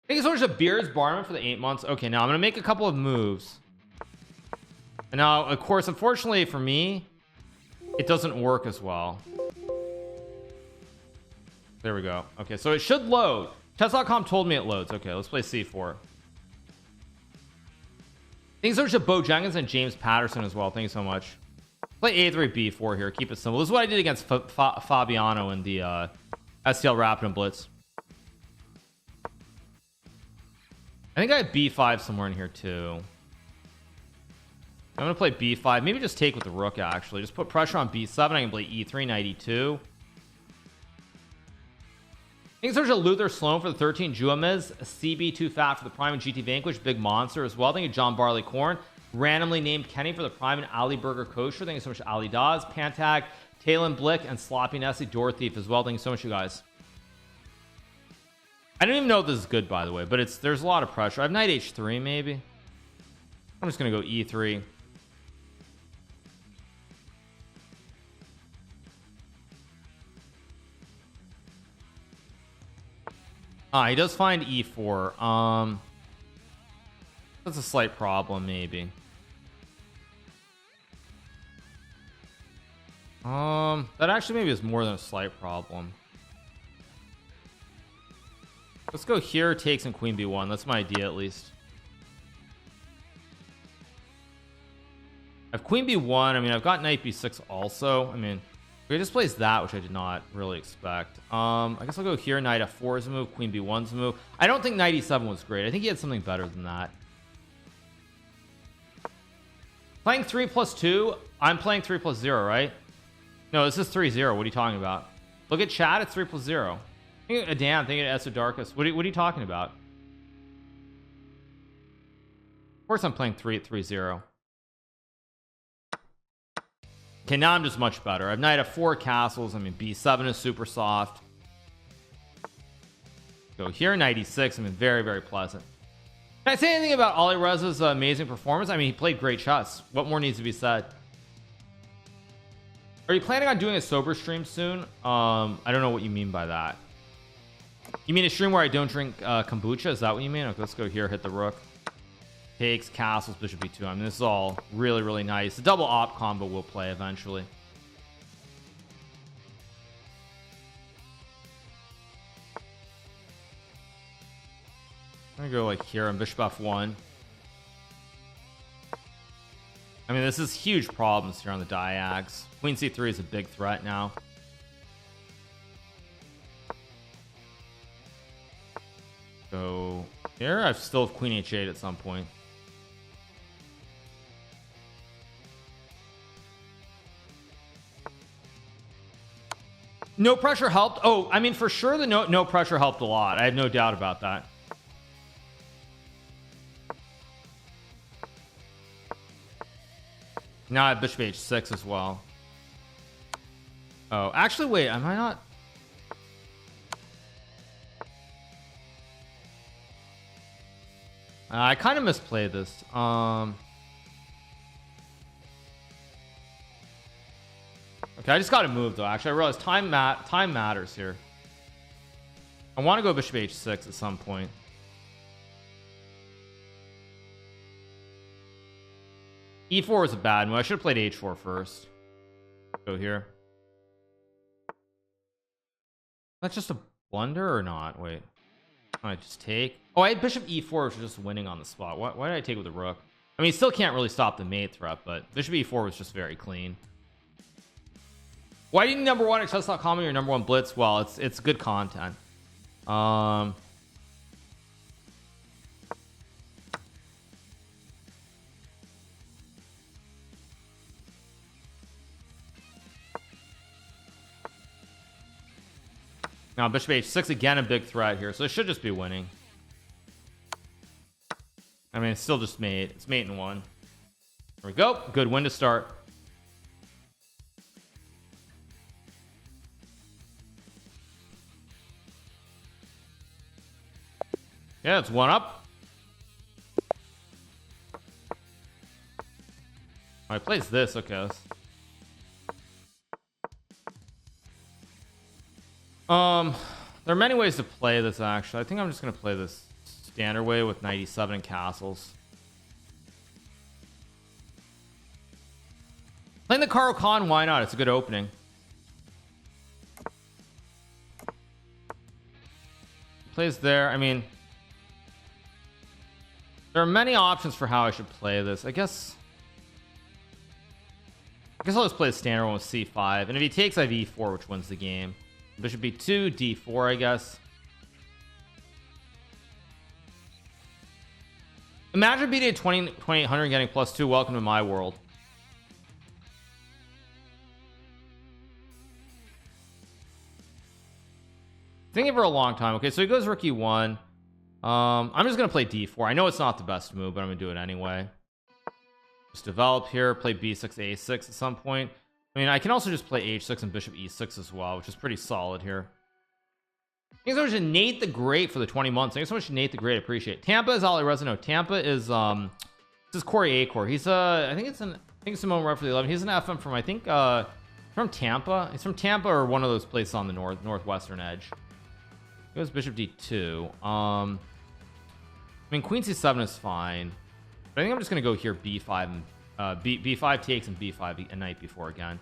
Thank you so much to Beards Barman for the 8 months. Okay, now I'm gonna make a couple of moves. And now, of course, unfortunately for me, it doesn't work as well. There we go. Okay, so it should load. Chess.com told me it loads. Okay, let's play C4. Thanks so much to Bo Jenkins and James Patterson as well. Thank you so much. Play A3 B4 here. Keep it simple. This is what I did against Fabiano in the STL Rapid and Blitz. I think I have B5 somewhere in here too. I'm gonna play B5. Maybe just take with the rook. Actually, just put pressure on B7. I can play E3, knight E2. Thanks so much to Luther Sloan for the 13. Juamiz, CB too fat for the Prime and GT Vanquish. Big monster as well. Thank you, John Barley Corn. Randomly named Kenny for the Prime and Ali Burger Kosher. Thank you so much, Ali Dawes, Pantag, Talon Blick, and Sloppy Nessie Door Thief as well. Thank you so much, you guys. I don't even know if this is good, by the way, but there's a lot of pressure. I have knight H3 maybe. I'm just gonna go E3. He does find E4. That's a slight problem, maybe. That actually maybe is more than a slight problem. Let's go here, take some queen B1. That's my idea, at least. I have queen B1. I mean, I've got knight B6 also. I mean, he just plays that, which I did not really expect. I guess I'll go here. Knight F4 is a move. Queen B1's a move. I don't think knight E7 was great. I think he had something better than that. Playing 3+2. I'm playing 3+0, right? No, this is 3-0. What are you talking about? Look at chat. It's 3+0. Damn, thinking of Esodarkus. What are you talking about? Of course I'm playing 3-0. Okay, now I'm just much better. I have knight F4 castles. I mean, B7 is super soft. Go here, knight E6. I mean, very, very pleasant. Can I say anything about Ali Reza's amazing performance? I mean, he played great chess. What more needs to be said? Are you planning on doing a sober stream soon? I don't know what you mean by that. You mean a stream where I don't drink kombucha? Is that what you mean? Okay, let's go here, hit the rook. Takes, castles, bishop b2. I mean, this is all really, really nice. The double op combo will play eventually. I'm gonna go like here on bishop f1. I mean, this is huge problems here on the diags. Queen c3 is a big threat now. Go here. I still have queen h8 at some point. No pressure helped. Oh, I mean, for sure the no pressure helped a lot. I have no doubt about that. Now I have bishop h6 as well. Oh, actually, wait, am I not? I kind of misplayed this. Okay, I just got to move though. Actually, I realized time matters here. I want to go bishop h6 at some point. E4 is a bad move. I should have played h4 first. Go here. That's just a blunder or not? Wait, I just take. Oh, I had bishop e4, which was just winning on the spot. Why did I take with the rook? I mean, still can't really stop the mate threat, but bishop e4 was just very clean. Why do you need #1 at chess.com or your #1 blitz? Well, it's good content. Now bishop h6 again, a big threat here, so it should just be winning. I mean, it's still just mate. It's mate in one. There we go. Good win to start. Yeah, it's one up. Oh, he plays this. Okay. There are many ways to play this, actually. I think I'm just gonna play this standard way with knight e7 and castles. Playing the Caro-Kann, why not? It's a good opening. Plays there. I mean, there are many options for how I should play this. I guess I'll just play the standard one with c5, and if he takes, I have e4, which wins the game. Bishop b2, d4, I guess. Imagine beating 2800 and getting +2. Welcome to my world. Thinking for a long time. Okay, so he goes rook e1. I'm just gonna play d4. I know it's not the best move, but I'm gonna do it anyway. Just develop here, play b6 a6 at some point. I mean, I can also just play h6 and bishop e6 as well, which is pretty solid here. Thanks so much to Nate the Great for the 20 months. Thanks so much to Nate the Great. Appreciate it. Tampa is Ali Resino. Tampa is this is Corey Acor. He's I think Simone right for the 11. He's an FM from, I think, from Tampa. He's from Tampa or one of those places on the northwestern edge. He goes bishop d2. I mean, queen c7 is fine, but I think I'm just gonna go here b5 and b5 takes and b5 a knight before again.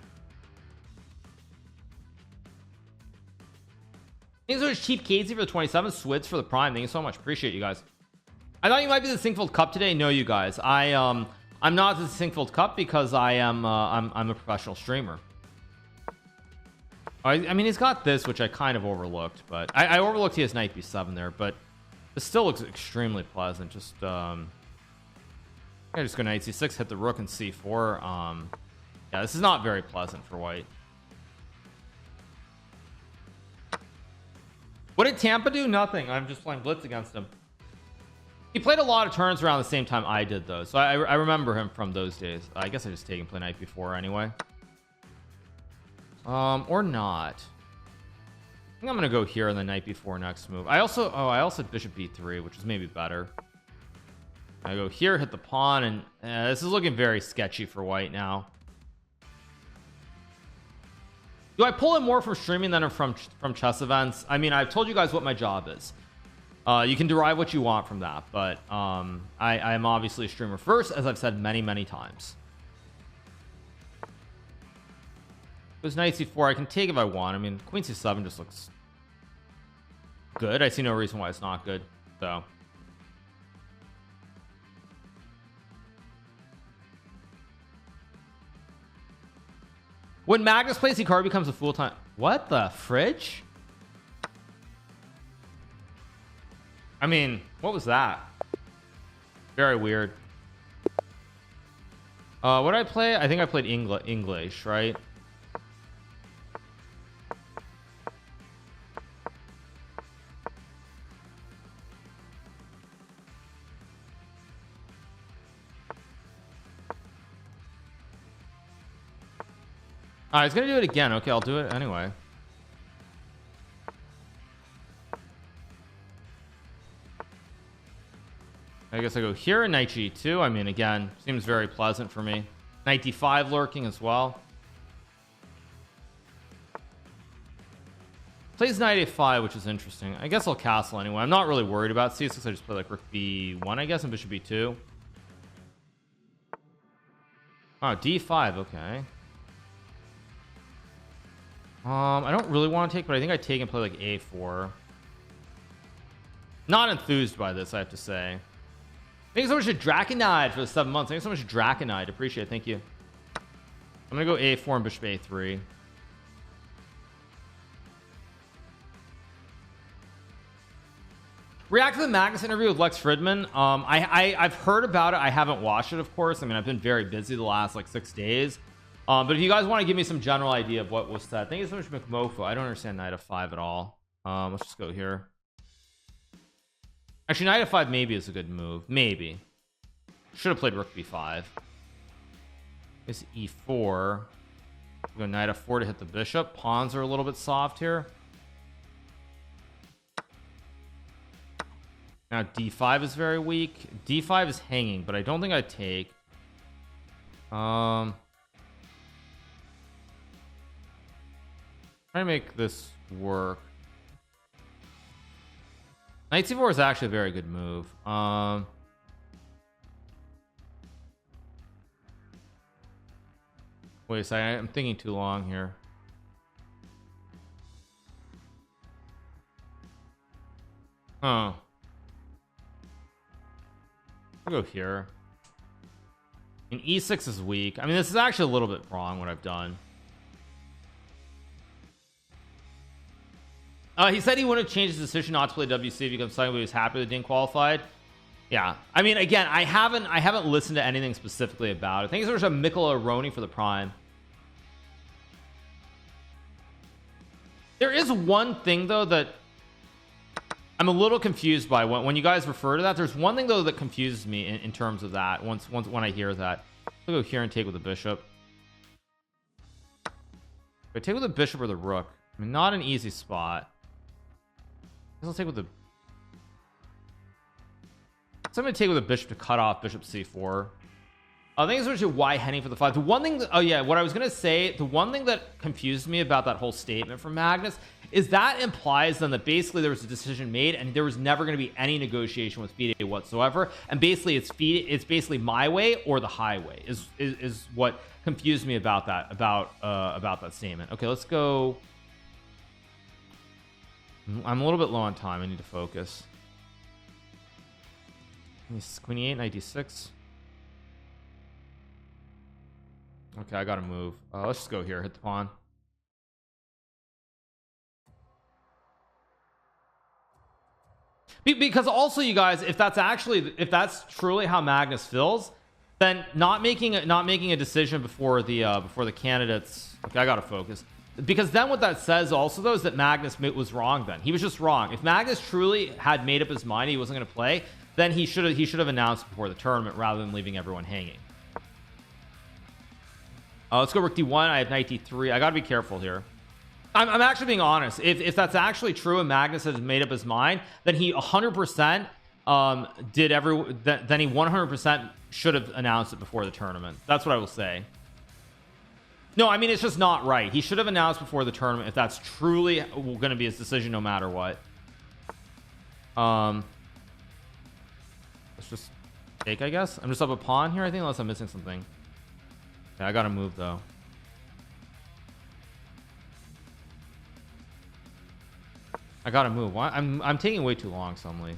Thanks so much, Cheap Casey, for the 27. Swids for the prime. Thank you so much. Appreciate you guys. I thought you might be the Sinkfield Cup today. No, you guys. I'm not the Sinkfield Cup because I'm a professional streamer. I mean, he's got this, which I kind of overlooked, but I overlooked he has knight b7 there, but this still looks extremely pleasant. Just I just go knight c6, hit the rook and c4. Yeah, this is not very pleasant for white. What did Tampa do? Nothing. I'm just playing Blitz against him. He played a lot of turns around the same time I did, though, so I remember him from those days. I guess I just take and play knight before anyway. Or not. I think I'm gonna go here on the knight before next move. I also had bishop b3, which is maybe better. I go here, hit the pawn, and this is looking very sketchy for white now. Do I pull in more from streaming than from chess events? I mean, I've told you guys what my job is. You can derive what you want from that, but I am obviously a streamer first, as I've said many times. It was knight c4. I can take if I want. I mean, queen c7 just looks good. I see no reason why it's not good. So when Magnus plays, Hikaru becomes a full-time. What the fridge? I mean, what was that? Very weird. What did I play? I think I played English, right? He's gonna do it again. Okay, I'll do it anyway. I guess I go here and knight g2. I mean, again, seems very pleasant for me. Knight d5 lurking as well. Plays knight a5, which is interesting. I guess I'll castle anyway. I'm not really worried about c6. I just play like rook b1, I guess, and bishop b2. Oh, d5. Okay. I don't really want to take, but I think I take and play like a4. Not enthused by this, I have to say. Thank you so much to Draconide for the 7 months. Thank you so much to Draconide. Appreciate it. Thank you. I'm gonna go a4 and bishop a3. React to the Magnus interview with Lex Fridman. I've heard about it. I haven't watched it, of course. I mean, I've been very busy the last like 6 days. But if you guys want to give me some general idea of what was said, thank you so much, McMofo. I don't understand knight f5 at all. Let's just go here. Actually, knight f5 maybe is a good move. Maybe. Should have played rook b5. It's e4. Go knight f4 to hit the bishop. Pawns are a little bit soft here. Now d5 is very weak. d5 is hanging, but I don't think I'd take. Try to make this work. Knight c4 is actually a very good move. Wait a second, I'm thinking too long here. Oh, I'll go here. And e6 is weak. I mean, this is actually a little bit wrong what I've done. He said he wouldn't have changed his decision not to play WC because he was happy that he didn't qualified. Yeah, I mean, again, I haven't listened to anything specifically about it. I think there's a Mikola Aroni for the prime. There is one thing though that I'm a little confused by when you guys refer to that. There's one thing though that confuses me in terms of that. When I hear that, I'll go here and take with the bishop. But take with the bishop or the rook. I mean, not an easy spot. I'll take with the. So I'm gonna take with the bishop to cut off bishop c4. I think it's actually why Henning for the 5. The one thing that, oh yeah, what I was gonna say, the one thing that confused me about that whole statement from Magnus is that implies then that basically there was a decision made and there was never going to be any negotiation with FIDE whatsoever, and basically it's basically my way or the highway is what confused me about that statement. Okay, let's go. I'm a little bit low on time. I need to focus. Queen e8, knight d6. Okay, I gotta move. Let's just go here, hit the pawn. Because also, you guys, if that's truly how Magnus feels, then not making a decision before the candidates. Okay, I gotta focus. Because then what that says also though is that Magnus was wrong. Then he was just wrong. If Magnus truly had made up his mind he wasn't going to play, then he should have announced before the tournament rather than leaving everyone hanging. Let's go rook d1. I have knight d3. I gotta be careful here. I'm actually being honest. If that's actually true and Magnus has made up his mind, then he 100% then he 100% should have announced it before the tournament. That's what I will say. No, I mean, it's just not right. He should have announced before the tournament if that's truly going to be his decision no matter what. Let's just take, I guess. I'm just up a pawn here, I think, unless I'm missing something. Yeah, I gotta move though. I gotta move. Why? I'm taking way too long suddenly.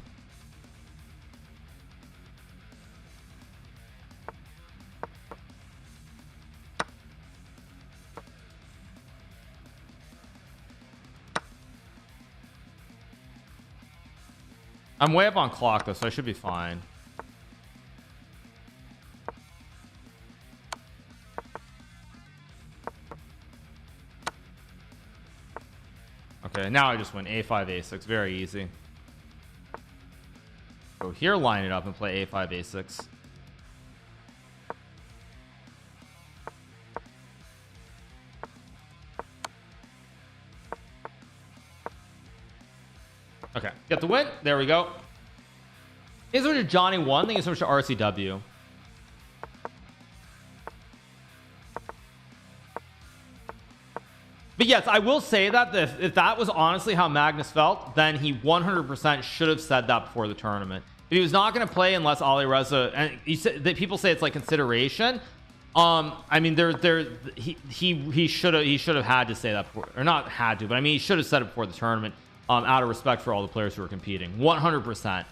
I'm way up on clock though, so I should be fine. Okay, now I just went a5 a6, very easy. Go here, line it up and play a5 a6. Okay, get the win. There we go. Thanks so much to Johnny 1. Thank you so much to RCW. But yes, I will say that if that was honestly how Magnus felt, then he 100% should have said that before the tournament. If he was not going to play unless Ali Reza, and he said that people say it's like consideration. I mean, he should have had to say that before, or not had to, but I mean he should have said it before the tournament. Out of respect for all the players who are competing. 100%.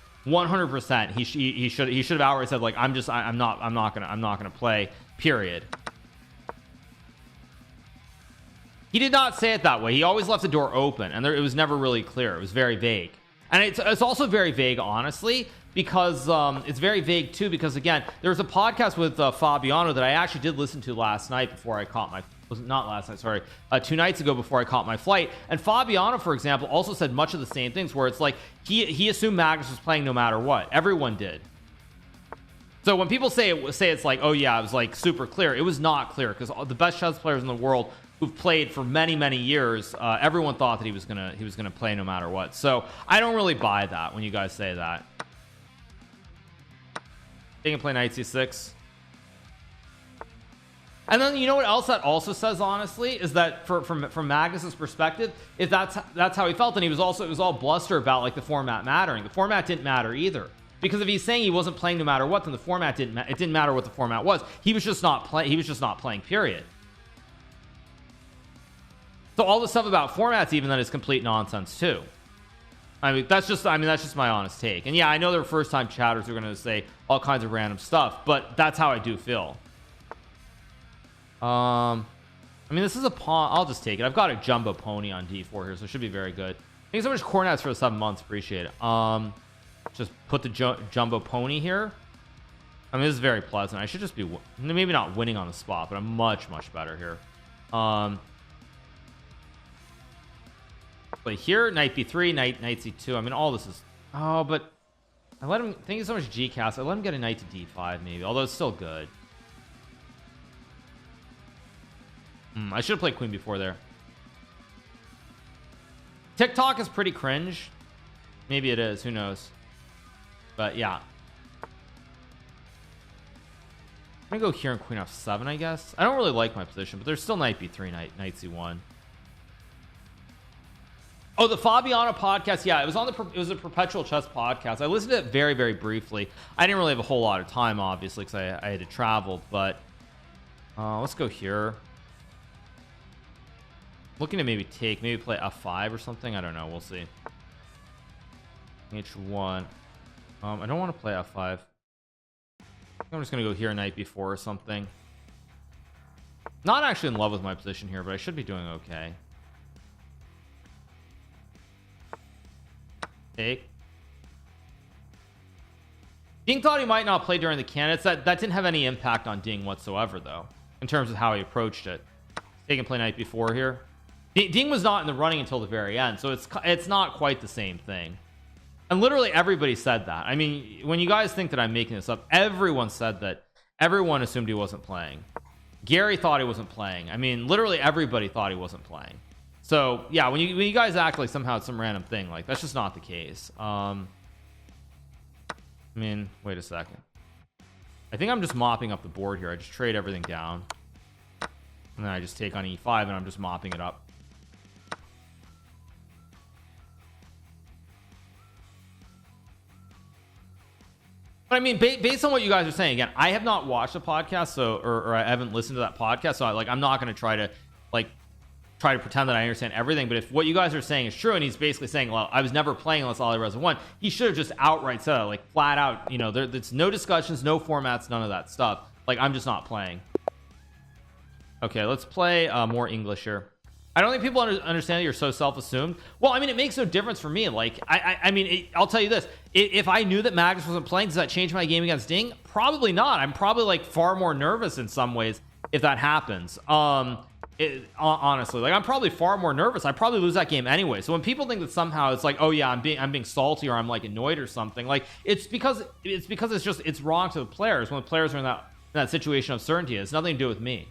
He should have outright said like I'm not gonna play. Period. He did not say it that way. He always left the door open, and it was never really clear. It was very vague, and it's also very vague, honestly, because it's very vague too. Because again, there was a podcast with Fabiano that I actually did listen to last night before I caught my. Was not last night, sorry, 2 nights ago before I caught my flight. And Fabiano, for example, also said much of the same things, where it's like he assumed Magnus was playing no matter what. Everyone did. So when people say it's like, oh yeah, it was like super clear, it was not clear, because the best chess players in the world who've played for many years, everyone thought that he was gonna play no matter what. So I don't really buy that when you guys say that. They can play knight c6. And then you know what else that also says, honestly, is that from Magnus's perspective, if that's how he felt, and it was all bluster about like the format mattering. The format didn't matter either, because if he's saying he wasn't playing no matter what, then the format it didn't matter what the format was. He was just not playing, period. So all the stuff about formats even then is complete nonsense too. I mean that's just my honest take. And yeah, I know there are first time chatters who are going to say all kinds of random stuff, but that's how I do feel. I mean this is a pawn. I'll just take it. I've got a jumbo pony on d4 here, so it should be very good. Thanks so much Cornets for the 7 months, appreciate it. Just put the jumbo pony here. I mean this is very pleasant. I should just be maybe not winning on the spot, but I'm much better here. Play here, knight b3, knight c2. I mean all this is but I let him, thank you so much GCast. I let him get a knight to d5 maybe, although it's still good. I should have played queen before there. TikTok is pretty cringe. Maybe it is, who knows. But yeah, I'm gonna go here and queen f7, I guess. I don't really like my position, but there's still knight b3, knight c1. Oh, the Fabiano podcast. Yeah, it was a Perpetual Chess podcast. I listened to it very briefly. I didn't really have a whole lot of time, obviously, because I had to travel. But let's go here. Looking to maybe play f5 or something. I don't know. We'll see. h1. I don't want to play f5. I'm just gonna go here, knight b4 or something. Not actually in love with my position here, but I should be doing okay. Take. Ding thought he might not play during the candidates. That didn't have any impact on Ding whatsoever, though, in terms of how he approached it. Take and play knight b4 here. Ding was not in the running until the very end, so it's not quite the same thing. And literally everybody said that. I mean, when you guys think that I'm making this up, everyone said that. Everyone assumed he wasn't playing. Gary thought he wasn't playing. I mean, literally everybody thought he wasn't playing. So yeah, when you guys act like somehow it's some random thing, like that's just not the case. I mean, wait a second. I think I'm just mopping up the board here. I just trade everything down, and then I just take on e5, and I'm just mopping it up. But I mean, based on what you guys are saying, again, I have not watched the podcast, so or I haven't listened to that podcast, so I'm not going to try to pretend that I understand everything. But if what you guys are saying is true, and he's basically saying, well, I was never playing unless Ali Reza won, he should have just outright said it, like flat out, you know, there's no discussions, no formats, none of that stuff. Like, I'm just not playing. Okay, let's play more English here. I don't think people understand that you're so self-assumed. Well, I mean, it makes no difference for me. Like, I mean, I'll tell you this. If I knew that Magnus wasn't playing, does that change my game against Ding? Probably not. I'm probably like far more nervous in some ways if that happens. Honestly, like I'm probably far more nervous. I probably lose that game anyway. So when people think that somehow it's like, oh yeah, I'm being salty or I'm like annoyed or something, like it's because it's wrong to the players when the players are in that situation of certainty. It's nothing to do with me.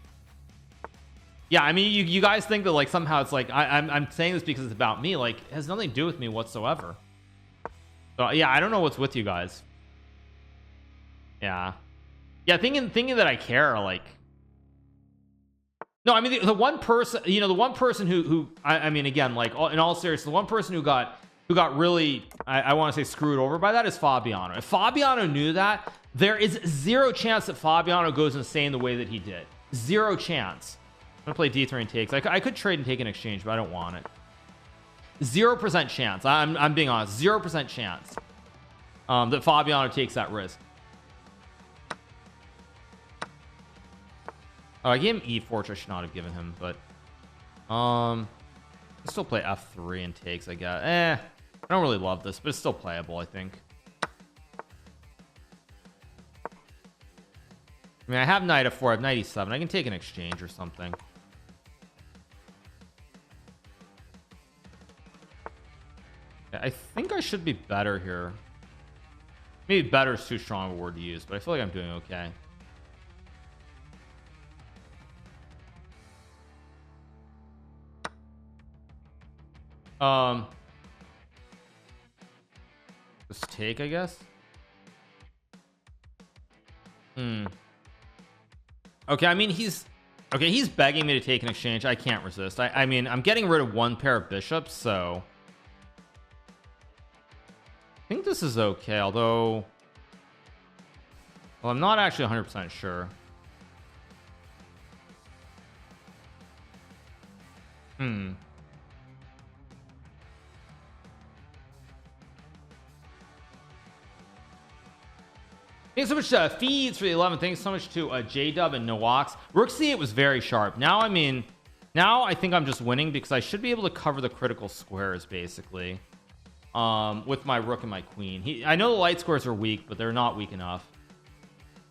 Yeah, I mean, you guys think that like somehow it's like I'm saying this because it's about me. Like it has nothing to do with me whatsoever. So yeah, I don't know what's with you guys. Yeah, thinking that I care, like. No, I mean the one person, you know, the one person who I mean, again, like in all seriousness, the one person who got really, I want to say screwed over by that is Fabiano. If Fabiano knew that, there is zero chance that Fabiano goes insane the way that he did. Zero chance. I'm gonna play d3 and takes. I could trade and take an exchange, but I don't want it. 0% chance. I'm being honest. 0% chance that Fabiano takes that risk. Oh, I gave him e4, which I should not have given him, but I'll still play f3 and takes, I guess. I don't really love this, but it's still playable, I think. I mean, I have knight f4, I have knight e7. I can take an exchange or something. I think I should be better here. Maybe better is too strong a word to use, but I feel like I'm doing okay. Let's take, I guess. Okay, I mean he's Okay, he's begging me to take an exchange. I can't resist. I mean, I'm getting rid of one pair of bishops, so I think this is okay, although, well, I'm not actually 100% sure. Thanks so much feeds for the 11. Thanks so much to J-Dub and Noox. Rook C8 was very sharp. Now, I mean, now I think I'm just winning because I should be able to cover the critical squares basically with my rook and my queen. I know the light squares are weak, but they're not weak enough.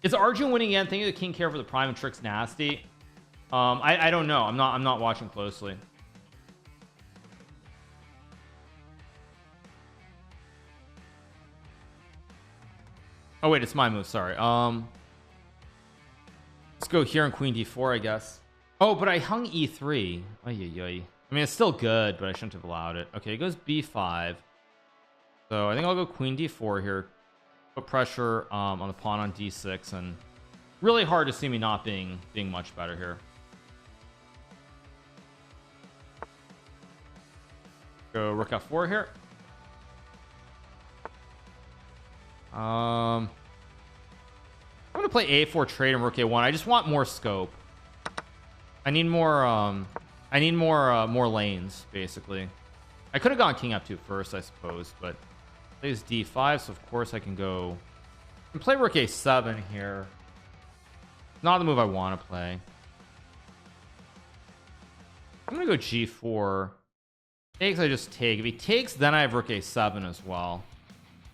Is Arjun winning again? Thank you to King Care for the prime and tricks nasty. I don't know. I'm not watching closely. Oh wait, it's my move, sorry. Let's go here on queen d4, I guess. Oh, but I hung e3. Ay, ay, ay. I mean, it's still good, but I shouldn't have allowed it. Okay, it goes b5. So I think I'll go queen d4 here, put pressure on the pawn on d6, and really hard to see me not being much better here. Go rook f4 here. I'm gonna play a4 trade and rook a1. I just want more scope. I need more more lanes basically. I could have gone king f2 first, I suppose, but plays d5, so of course I can go and play rook a7 here. Not the move I want to play. I'm gonna go g4. Takes, I just take. If he takes, then I have rook a7 as well.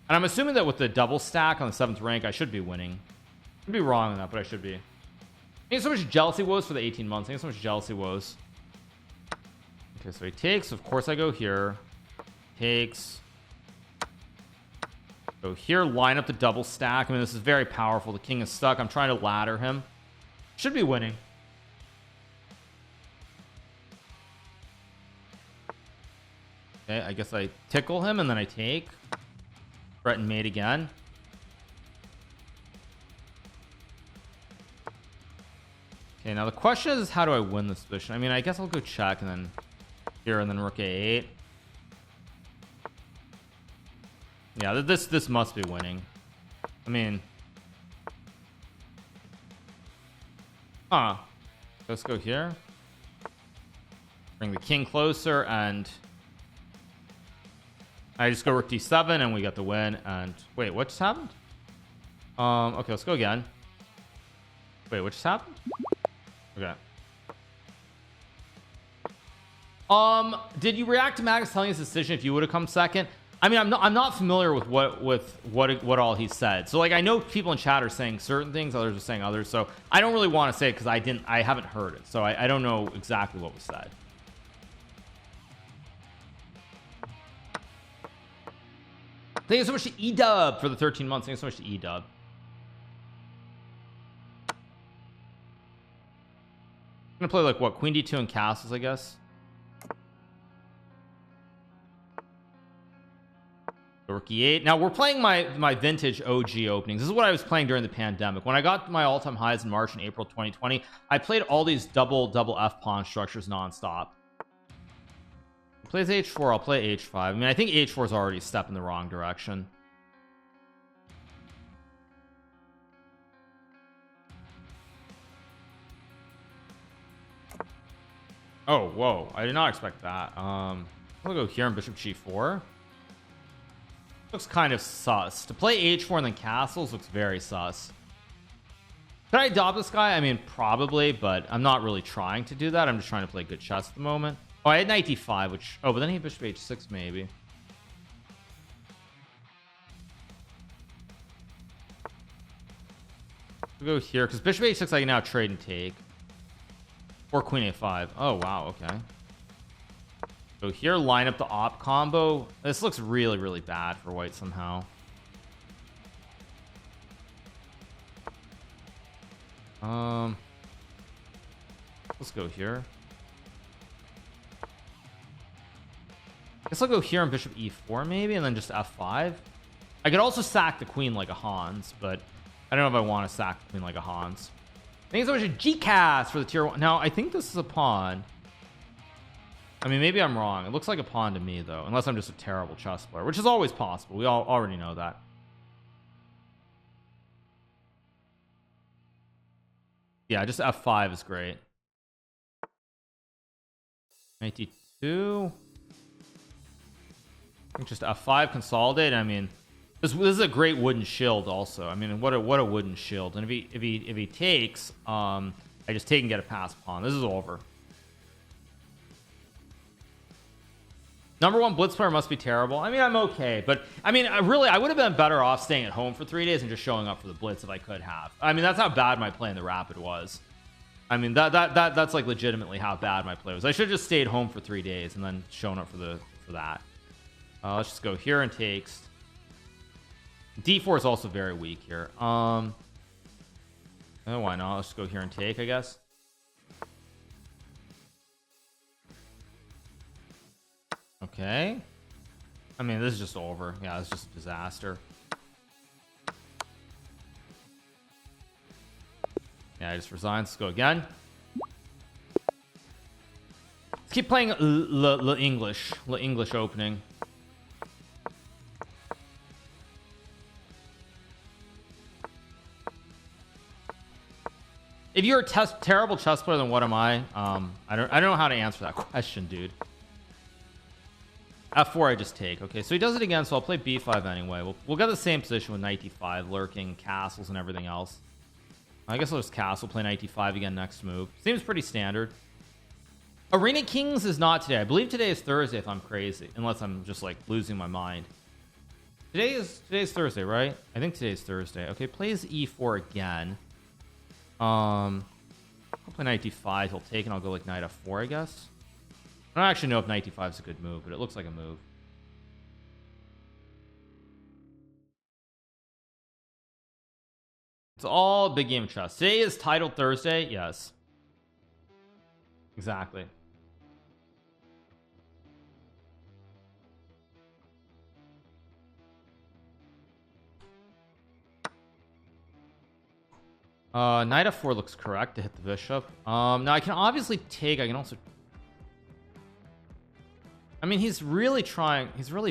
And I'm assuming that with the double stack on the 7th rank, I should be winning. I'd be wrong on that, but I should be. Thanks so much jealousy woes for the 18 months. Thanks so much jealousy woes. Okay, so he takes. Of course, I go here. Takes. Go here. Line up the double stack. I mean, this is very powerful. The king is stuck. I'm trying to ladder him. Should be winning. Okay, I guess I tickle him and then I take. Threaten mate again. Okay, now the question is how do I win this position? I mean, I guess I'll go check and then here and then rook a8. Yeah, this must be winning. I mean, let's go here. Bring the king closer and I just go rook d7 and we got the win. And wait, what just happened? Okay, let's go again. Wait, what just happened? Okay. Did you react to Magnus telling his decision if you would have come second? I mean, I'm not familiar with what all he said. So like I know people in chat are saying certain things, others are saying others. So I don't really want to say it because I haven't heard it. So I don't know exactly what was said. Thank you so much to E-Dub for the 13 months. Thank you so much to E-Dub. I'm gonna play like what, queen d2 and castles, I guess. Rook e8. Now we're playing my vintage OG openings. This is what I was playing during the pandemic. When I got my all-time highs in March and April 2020, I played all these double F pawn structures nonstop. Plays h4, I'll play h5. I mean, I think h4 is already a step in the wrong direction. Oh, whoa, I did not expect that. I'll go here on bishop g4. Looks kind of sus. To play h4 and then castles looks very sus. Could I adopt this guy? I mean, probably, but I'm not really trying to do that. I'm just trying to play good chess at the moment. Oh, I had knight d5, which... Oh, but then he had bishop h6, maybe. We'll go here, because bishop h6 I can now trade and take. Or queen a5. Oh, wow, okay. Go here, line up the op combo. This looks really, really bad for white somehow. Let's go here. Guess I'll go here on bishop e4 maybe, and then just f5. I could also sack the queen like a Hans, but I don't know if I want to sack the queen like a Hans. Thanks so much to GCast for the tier 1. Now I think this is a pawn. I mean, maybe I'm wrong. It looks like a pawn to me though, unless I'm just a terrible chess player, which is always possible. We all already know that. Yeah, just f5 is great. 92. I think just f5 consolidate. I mean, this is a great wooden shield also. I mean, what a wooden shield. And if he takes, I just take and get a pass pawn. This is over. Number one Blitz player must be terrible. I mean, I'm okay, but I mean, I would have been better off staying at home for 3 days and just showing up for the Blitz if I could have. I mean, that's how bad my play in the Rapid was. I mean, that's like legitimately how bad my play was. I should have just stayed home for 3 days and then shown up for that. Let's just go here and takes. D4 is also very weak here. Why not? Let's just go here and take, I guess. Okay. I mean, this is just over. Yeah, it's just a disaster. Yeah, I just resign. Let's go again. Let's keep playing Le English opening. If you're a terrible chess player, then what am I? I don't know how to answer that question, dude. F4 I just take. Okay, so he does it again, so I'll play B5 anyway. We'll get the same position with knight D5, lurking, castles, and everything else. I guess I'll just castle, play knight D5 again next move. Seems pretty standard. Arena Kings is not today. I believe today is Thursday if I'm crazy, unless I'm just like losing my mind. Today's Thursday, right? I think today's Thursday. Okay, plays E4 again. I'll play knight D5. He'll take, and I'll go like knight F4, I guess. I don't actually know if knight D5 is a good move, but it looks like a move. It's all big game chess. Today is titled Thursday. Yes. Exactly. Knight F4 looks correct to hit the bishop. Now I can obviously take. I can also. I mean, he's really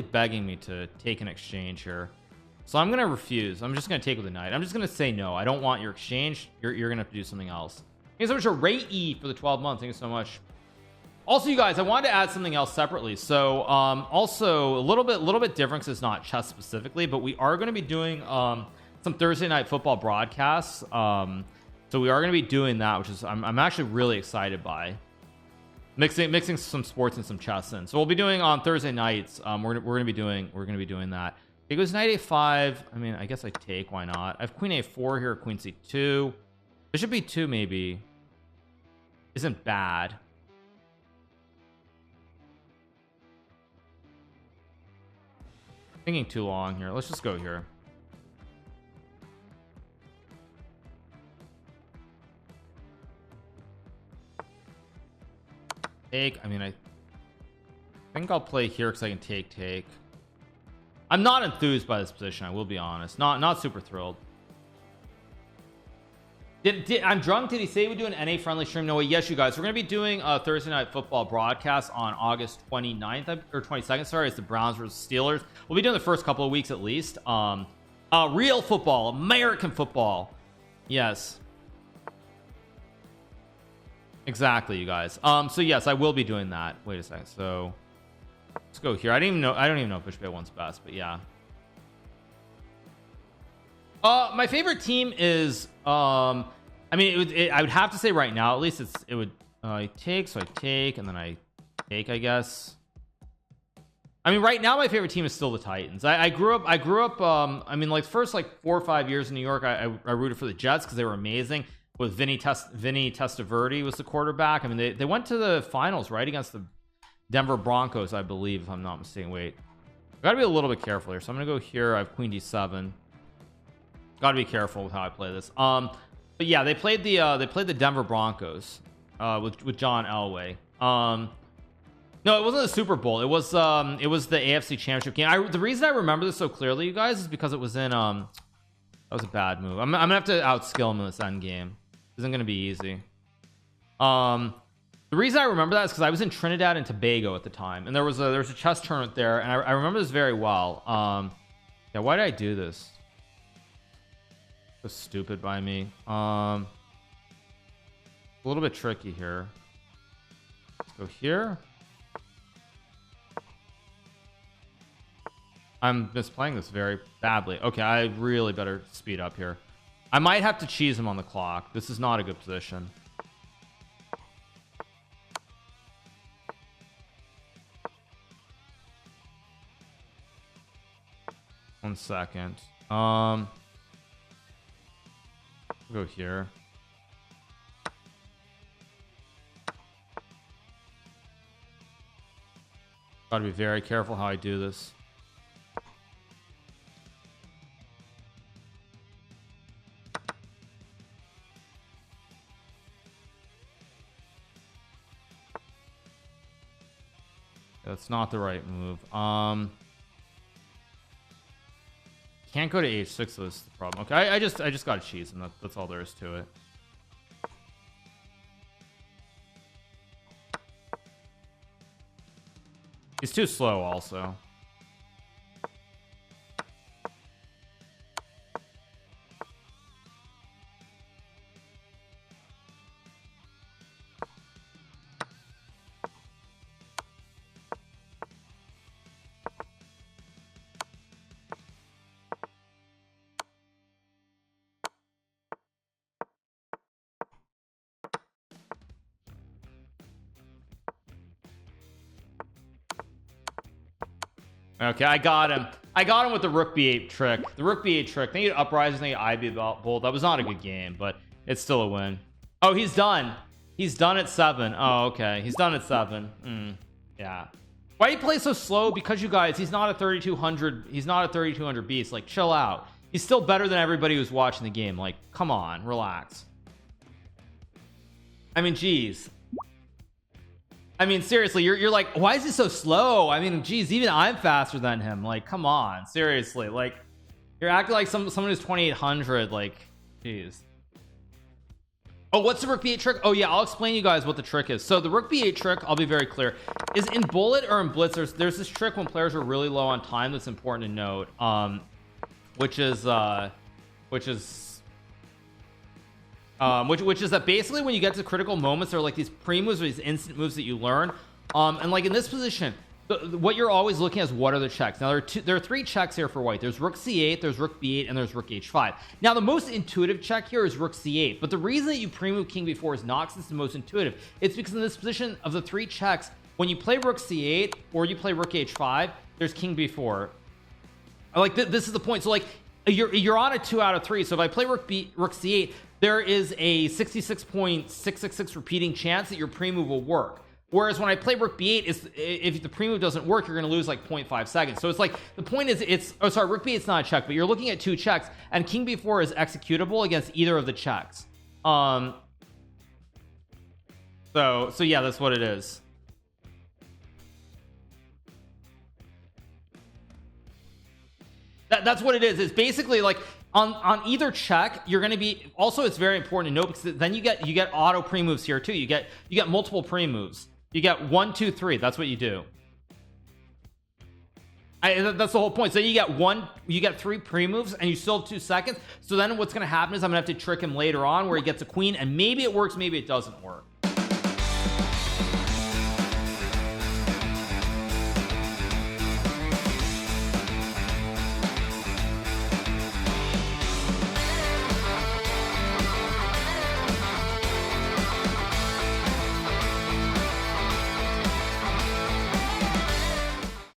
begging me to take an exchange here. So I'm gonna refuse. I'm just gonna take with the knight. I'm just gonna say no. I don't want your exchange. You're gonna have to do something else. Thank you so much for Ray E for the 12 months. Thank you so much. Also, you guys, I wanted to add something else separately. So also a little bit different, 'cause it's not chess specifically, but we are going to be doing some Thursday night football broadcasts. So we are going to be doing that, which is I'm actually really excited by mixing some sports and some chess in. So we'll be doing on Thursday nights. We're going to be doing that. It goes knight A5. I mean, I guess I take. Why not? I have queen A4 here, queen C2. Bishop B2 maybe isn't bad. Thinking too long here. Let's just go here. Take. I mean, I think I'll play here because I can take. I'm not enthused by this position, I will be honest. Not super thrilled. I'm drunk. Did he say we do an NA friendly stream? No way. Yes, you guys, we're gonna be doing a Thursday night football broadcast on August 29th or 22nd. Sorry, it's the Browns versus Steelers. We'll be doing the first couple of weeks at least. Real football, American football. Yes, exactly, you guys. So yes, I will be doing that. Wait a second. So let's go here. I don't even know if Bishop A1's best, but yeah. My favorite team is I mean, I would have to say right now, at least I take, so I take, and then I take, I guess. I mean, right now my favorite team is still the Titans. I grew up I mean, like first like 4 or 5 years in New York, I rooted for the Jets because they were amazing. With Vinny Testaverde was the quarterback. I mean, they went to the finals, right, against the Denver Broncos, I believe, if I'm not mistaken. Wait, I gotta be a little bit careful here. So I'm gonna go here. I have queen D7. Gotta be careful with how I play this. But yeah, they played the Denver Broncos with John Elway. No, it wasn't the Super Bowl. It was the AFC Championship game. The reason I remember this so clearly, you guys, is because it was in that was a bad move. I'm gonna have to outskill him in this end game. isn't going to be easy. The reason I remember that is because I was in Trinidad and Tobago at the time, and there was a chess tournament there, and I remember this very well. Yeah, why did I do this? So stupid by me. A little bit tricky here. Let's go here. I'm misplaying this very badly. Okay, I really better speed up here. I might have to cheese him on the clock. This is not a good position. One second. We'll go here. Gotta be very careful how I do this. That's not the right move. Can't go to h6, so this is the problem. Okay, I just gotta cheese, and that's all there is to it. He's too slow also. Okay, I got him. I got him with the rook b8 trick. The rook b8 trick. They need uprising, they need IB bold. That was not a good game, but it's still a win. Oh, he's done. He's done at 7. Oh, okay. He's done at 7. Yeah. Why do you play so slow? Because you guys, he's not a 3200. He's not a 3200 beast. Like, chill out. He's still better than everybody who's watching the game. Like, come on, relax. I mean, geez. I mean, seriously, you're like, why is he so slow? I mean, geez, even I'm faster than him. Like, come on, seriously. Like, you're acting like someone who's 2800. Like, geez. Oh, what's the rook b8 trick? Oh yeah, I'll explain you guys what the trick is. So the rook b8 trick, I'll be very clear, is in bullet or in blitz. There's this trick when players are really low on time that's important to note, which is that basically when you get to critical moments, there are like these pre-moves or these instant moves that you learn, and like in this position, what you're always looking at is what are the checks. Now there are 3 checks here for white. There's rook c8, there's rook b8, and there's rook h5. Now the most intuitive check here is rook c8, but the reason that you pre-move king b4 is not because it's the most intuitive. It's because in this position of the 3 checks, when you play rook c8 or you play rook h5, there's king b4. Like this is the point. So like you're on a 2 out of 3. So if I play rook c8, there is a 66.666 repeating chance that your pre-move will work. Whereas when I play rook b8, if the pre-move doesn't work, you're going to lose like 0.5 seconds. So it's like the point is rook b8 is not a check, but you're looking at 2 checks, and king b4 is executable against either of the checks. So yeah, that's what it is. That's what it is. It's basically like on either check, you're going to be also, it's very important to note because then you get auto pre-moves here too. You get multiple pre-moves. You get 1 2 3. That's what you do. That's the whole point. So you get 3 pre-moves and you still have 2 seconds. So then what's going to happen is I'm gonna have to trick him later on where he gets a queen, and maybe it works, maybe it doesn't work.